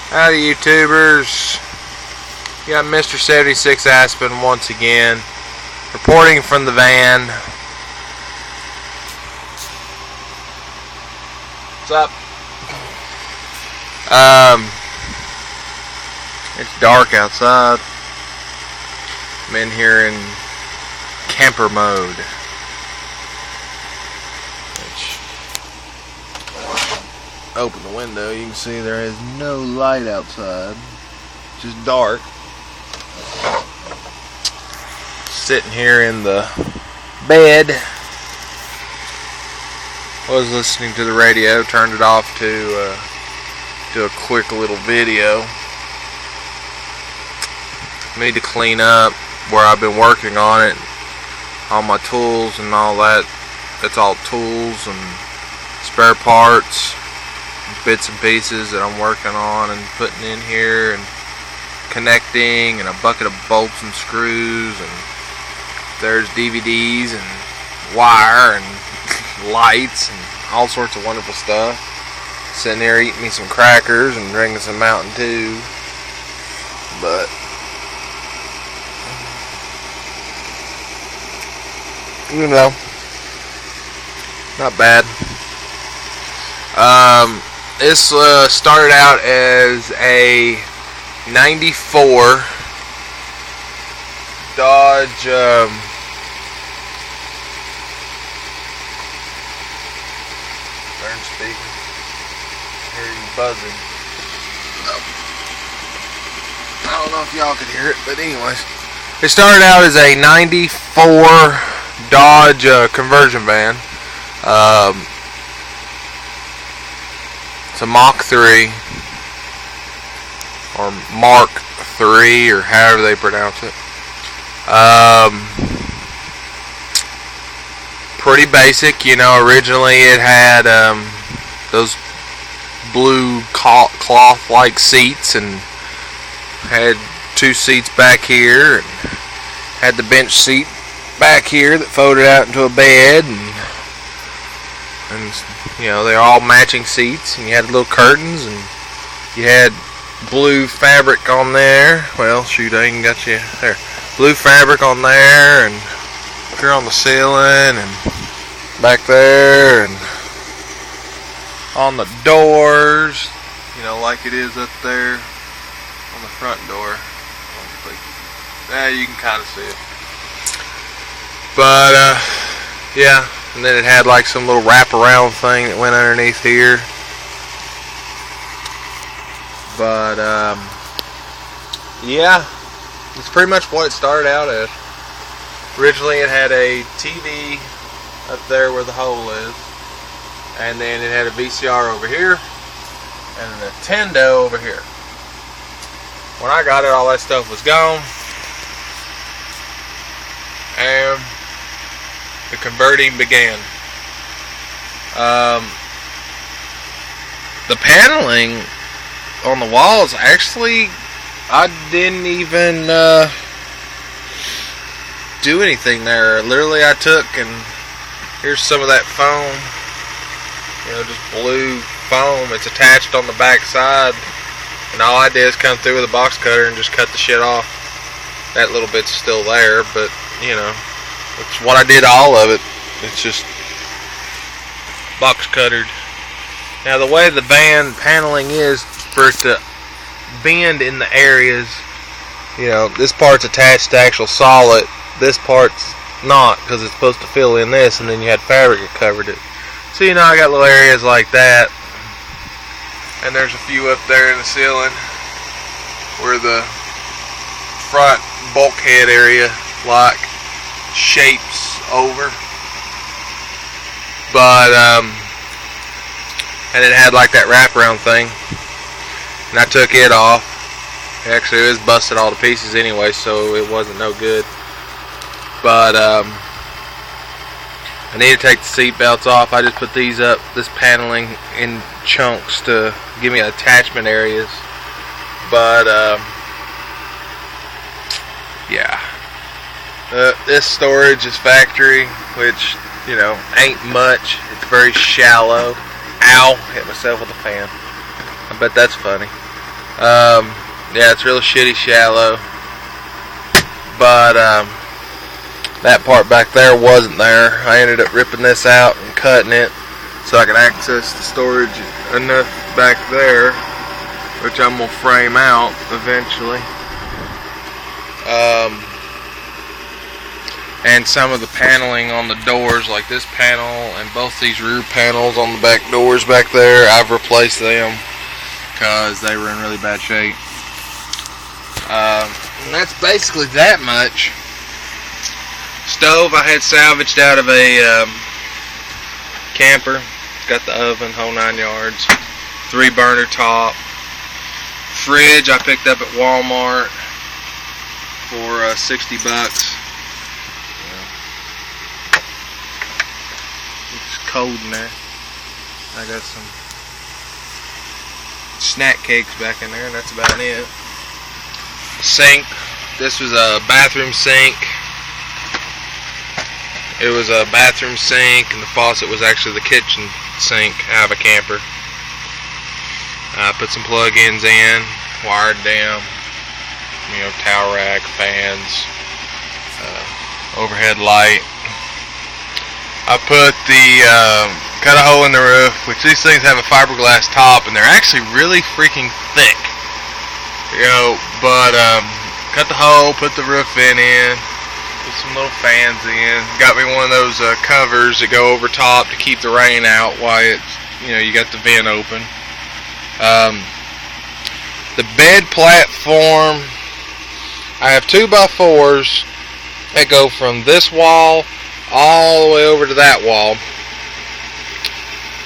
Howdy YouTubers, you got Mr. 76 Aspen once again, reporting from the van. What's up? It's dark outside. I'm in here in camper mode. Open the window, you can see there is no light outside, just dark. Sitting here in the bed, was listening to the radio, turned it off to do a quick little video. Need to clean up where I've been working on it, all my tools and all that. That's all tools and spare parts, bits and pieces that I'm working on and putting in here and connecting, and a bucket of bolts and screws, and there's DVDs and wire and lights and all sorts of wonderful stuff. Sitting there eating me some crackers and drinking some Mountain Dew, but you know, not bad. This started out as a 94 Dodge turn speaker. Hear you buzzing. I don't know if y'all could hear it, but anyways, it started out as a 94 Dodge conversion van. It's a Mach 3 or Mark 3 or however they pronounce it. Pretty basic, you know. Originally it had those blue cloth like seats and had two seats back here and had the bench seat back here that folded out into a bed, and you know, they're all matching seats, and you had little curtains, and you had blue fabric on there. Well, shoot, I ain't got you there. Blue fabric on there, and here on the ceiling, and back there, and on the doors, you know, like it is up there on the front door. Yeah, you can kind of see it. But yeah, and then it had like some little wraparound thing that went underneath here. But yeah, it's pretty much what it started out as. Originally it had a TV up there where the hole is, and then it had a VCR over here and a Nintendo over here. When I got it, all that stuff was gone, and the converting began. The paneling on the walls, actually, I didn't even do anything there. Literally, I took, and here's some of that foam, you know, just blue foam. It's attached on the back side, and all I did is come through with a box cutter and just cut the shit off. That little bit's still there, but you know, it's what I did, all of it. It's just box cuttered. Now the way the van paneling is, for it to bend in the areas, you know, this part's attached to actual solid, this part's not, because it's supposed to fill in this, and then you had fabric that covered it. So you know, I got little areas like that, and there's a few up there in the ceiling where the front bulkhead area like shapes over, but and it had like that wraparound thing, and I took it off. Actually, it was busted all to pieces anyway, so it wasn't no good. But I need to take the seat belts off. I just put these up, this paneling, in chunks to give me attachment areas. But yeah, this storage is factory, which, you know, ain't much. It's very shallow. Ow, hit myself with a fan. I bet that's funny. Yeah, it's real shitty shallow. But that part back there wasn't there. I ended up ripping this out and cutting it so I could access the storage enough back there, which I'm gonna frame out eventually. And some of the paneling on the doors, like this panel and both these rear panels on the back doors back there, I've replaced them because they were in really bad shape. And that's basically that much. Stove I had salvaged out of a camper. Got the oven, whole 9 yards. 3 burner top. Fridge I picked up at Walmart for 60 bucks. It's cold in there. I got some snack cakes back in there, and that's about it. Sink. This was a bathroom sink. It was a bathroom sink, and the faucet was actually the kitchen sink out of a camper. I put some plug-ins in, wired them, towel rack, fans, overhead light. I put cut a hole in the roof, which these things have a fiberglass top, and they're actually really freaking thick. But cut the hole, put the roof vent in, put some little fans in. Got me one of those covers that go over top to keep the rain out while it's, you got the vent open. The bed platform, I have 2x4s that go from this wall all the way over to that wall,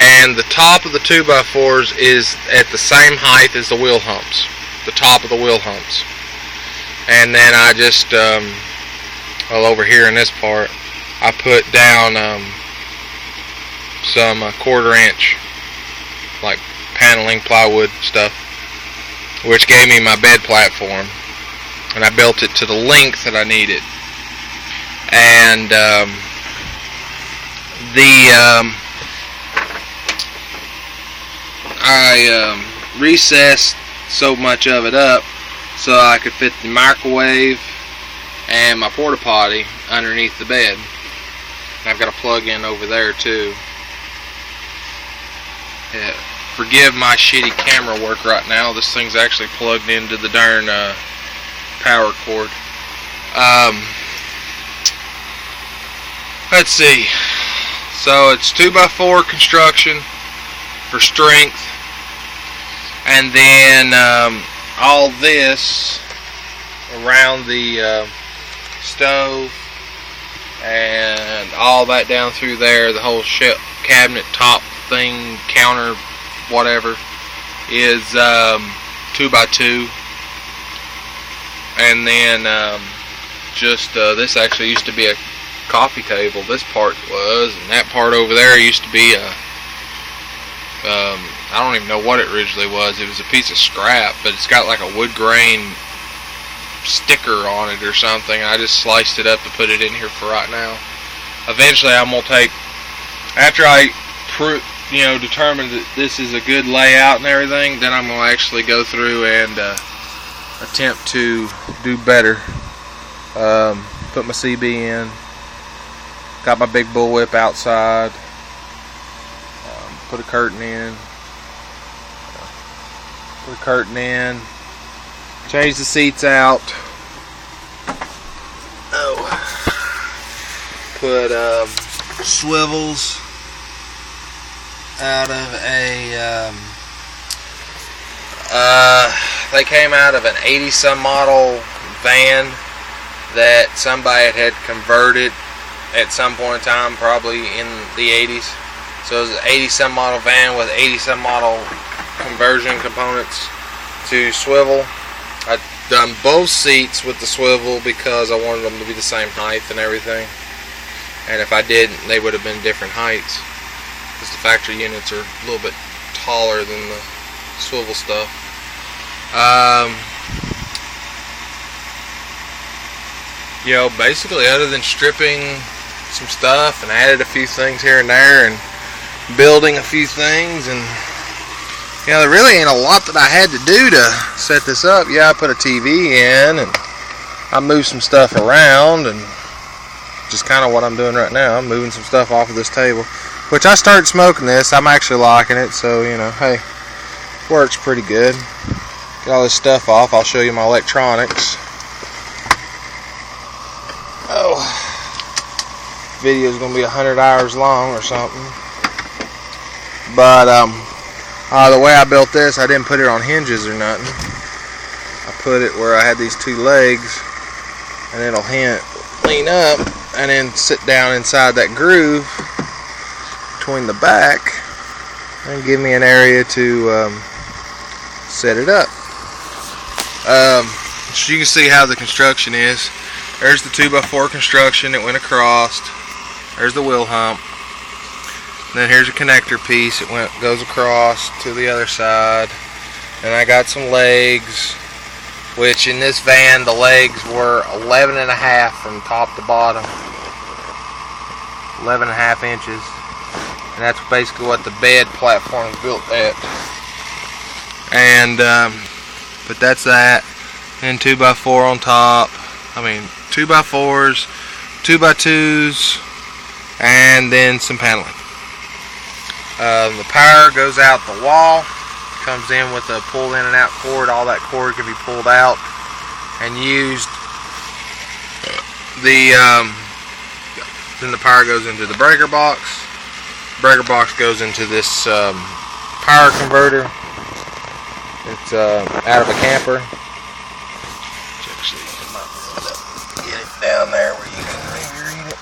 and the top of the 2x4s is at the same height as the wheel humps, the top of the wheel humps. And then I just over here in this part I put down some 1/4 inch like paneling plywood stuff, which gave me my bed platform, and I built it to the length that I needed. And I recessed so much of it up so I could fit the microwave and my porta potty underneath the bed. And I've got a plug-in over there too. Yeah, forgive my shitty camera work right now. This thing's actually plugged into the darn power cord. Let's see. So it's 2x4 construction for strength, and then all this around the stove and all that down through there, the whole shelf, cabinet top thing, counter, whatever, is 2x2. And then this actually used to be a coffee table. This part was, and that part over there used to be a I don't even know what it originally was. It was a piece of scrap, but it's got like a wood grain sticker on it or something. I just sliced it up to put it in here for right now. Eventually I'm gonna take, after I determine that this is a good layout and everything, then I'm gonna actually go through and attempt to do better. Put my CB in. Got my big bullwhip outside. Put a curtain in. Put a curtain in. Change the seats out. Put swivels out of a they came out of an 80-some model van that somebody had converted at some point in time, probably in the 80s. So it was an 80-some model van with 80-some model conversion components to swivel. I done both seats with the swivel because I wanted them to be the same height and everything. And if I didn't, they would have been different heights, because the factory units are a little bit taller than the swivel stuff. Basically, other than stripping some stuff and added a few things here and there and building a few things and You know, there really ain't a lot that I had to do to set this up. Yeah, I put a TV in and I moved some stuff around, and just kind of what I'm doing right now. I'm moving some stuff off of this table, which I started smoking this. I'm actually liking it, so you know, hey, works pretty good. Get all this stuff off. I'll show you my electronics. Oh, video's gonna be 100 hours long or something. But the way I built this, I didn't put it on hinges or nothing. I put it where I had these two legs, and it'll lean up and then sit down inside that groove between the back and give me an area to set it up. So you can see how the construction is. There's the 2x4 construction that went across. There's the wheel hump. Then here's a connector piece. It goes across to the other side. And I got some legs, which in this van the legs were 11.5 from top to bottom. 11.5 inches. And that's basically what the bed platform is built at. And but that's that. And 2x4 on top. I mean 2x4s, 2x2s, and then some paneling. The power goes out the wall, comes in with a pull in and out cord. All that cord can be pulled out and used. Then the power goes into the breaker box. Breaker box goes into this power converter. It's out of a camper. Actually, you might get it down there where you can maybe read it.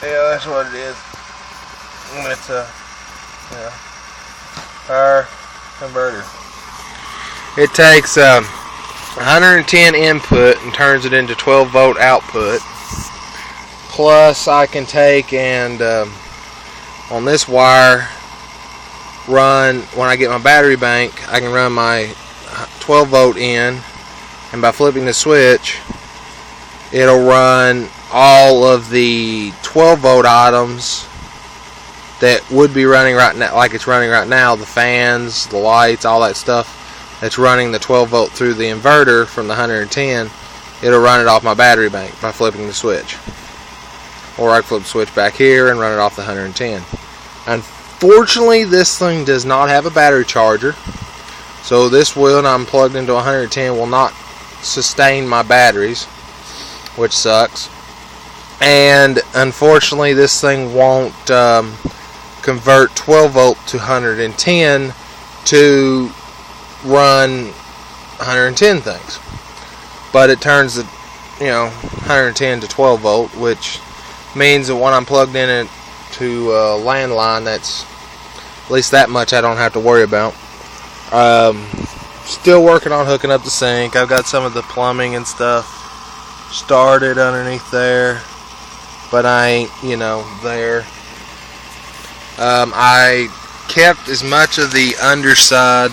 Yeah, that's what it is. It's a power converter. It takes 110 input and turns it into 12 volt output. Plus I can take and on this wire run, when I get my battery bank, I can run my 12 volt in, and by flipping the switch it'll run all of the 12 volt items that would be running right now, like it's running right now, the fans, the lights, all that stuff that's running the 12 volt through the inverter from the 110. It'll run it off my battery bank by flipping the switch. Or I can flip the switch back here and run it off the 110. Unfortunately, this thing does not have a battery charger, so this when I'm plugged into 110 will not sustain my batteries, which sucks. And unfortunately, this thing won't convert 12 volt to 110 to run 110 things. But it turns the 110 to 12 volt, which means that when I'm plugged in to a landline, that's at least that much I don't have to worry about. Still working on hooking up the sink. I've got some of the plumbing and stuff started underneath there, but I ain't there. I kept as much of the underside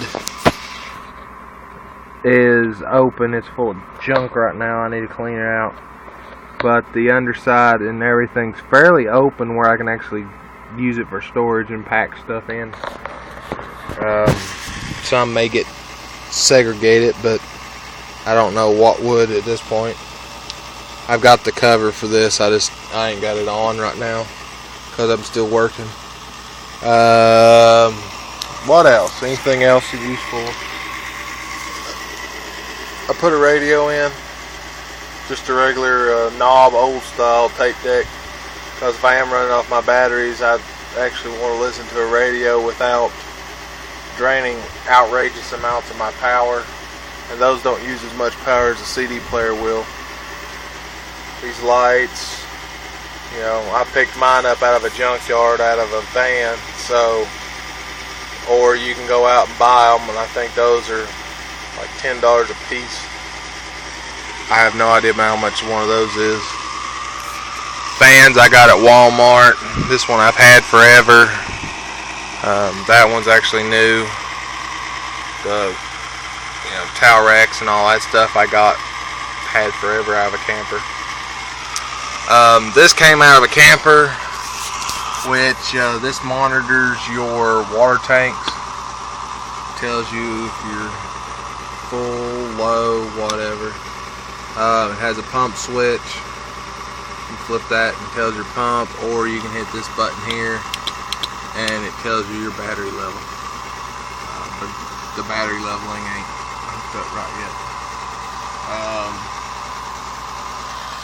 is open. It's full of junk right now. I need to clean it out. But the underside and everything's fairly open where I can actually use it for storage and pack stuff in. Some may get segregated, but I don't know what would at this point. I've got the cover for this. I ain't got it on right now because I'm still working. What else? Anything else useful? I put a radio in. Just a regular knob, old style tape deck, because if I am running off my batteries, I actually want to listen to a radio without draining outrageous amounts of my power, and those don't use as much power as a CD player will. These lights, I picked mine up out of a junkyard, out of a van, or you can go out and buy them, and I think those are like $10 a piece. I have no idea how much one of those is. Fans I got at Walmart. This one I've had forever. That one's actually new. The towel racks and all that stuff I had forever out of a camper. This came out of a camper, which this monitors your water tanks. tells you if you're full, low, whatever. It has a pump switch. You flip that and it tells your pump, or you can hit this button here and it tells you your battery level. But the battery leveling ain't hooked up right yet.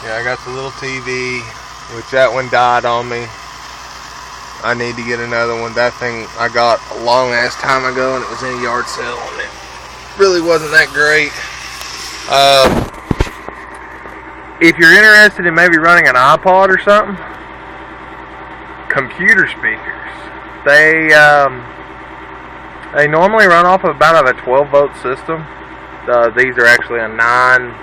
Yeah, I got the little TV, which that one died on me. I need to get another one. That thing I got a long ass time ago and it was in a yard sale and it really wasn't that great. If you're interested in maybe running an iPod or something, computer speakers, they normally run off of about a 12 volt system. These are actually a 9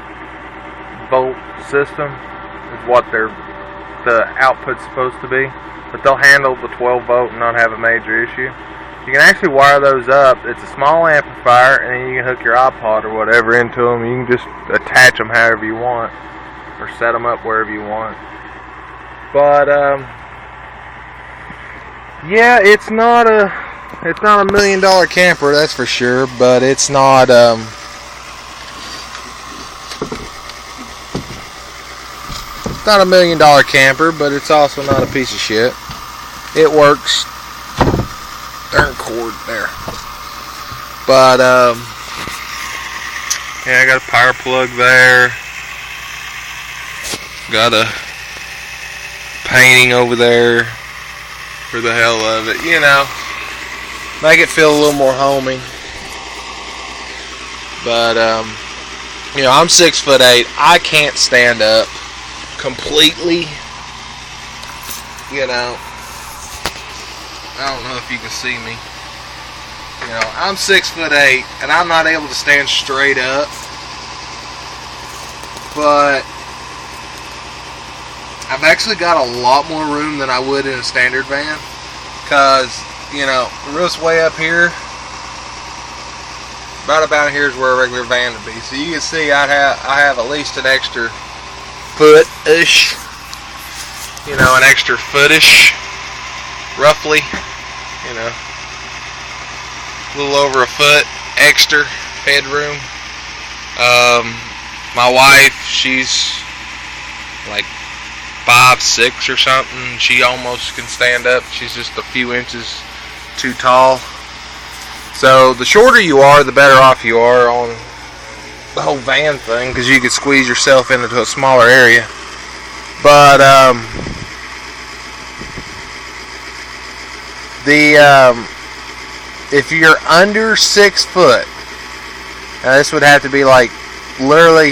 volt system is what the output's supposed to be, but they'll handle the 12 volt and not have a major issue. You can actually wire those up. It's a small amplifier, and then you can hook your iPod or whatever into them. You can just attach them however you want, or set them up wherever you want. But yeah, it's not a $1 million camper, that's for sure. But it's not it's not $1 million camper, but it's also not a piece of shit. It works. Darn cord there. But yeah, I got a power plug there. Got a painting over there for the hell of it, you know. Make it feel a little more homey. But you know, I'm 6'8". I can't stand up completely. You know, I don't know if you can see me. You know, I'm 6'8", and I'm not able to stand straight up. But I've actually got a lot more room than I would in a standard van. Cause, you know, the roof's way up here. About here is where a regular van would be. So you can see I have at least an extra foot-ish. You know, an extra foot-ish, roughly. You know, a little over a foot extra headroom. My wife, she's like 5'6" or something. She almost can stand up. She's just a few inches too tall. So the shorter you are, the better off you are on the whole van thing, because you could squeeze yourself into a smaller area. But if you're under 6 foot, now this would have to be like literally,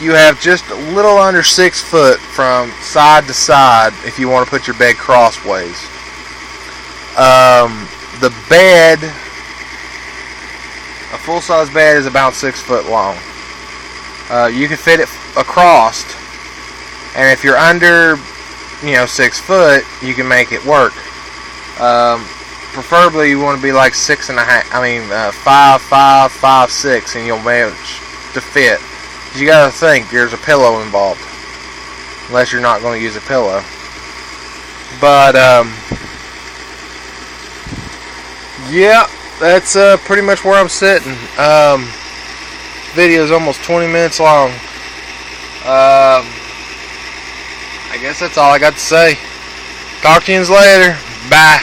you have just a little under 6 foot from side to side if you want to put your bed crossways. The bed, a full-size bed is about 6 foot long. You can fit it across, and if you're under, 6 foot, you can make it work. Preferably, you want to be like 5'5", 5'6", and you'll manage to fit. You gotta think, there's a pillow involved, unless you're not going to use a pillow. But yeah, that's pretty much where I'm sitting. Video is almost 20 minutes long. I guess that's all I got to say. Talk to you later. Bye.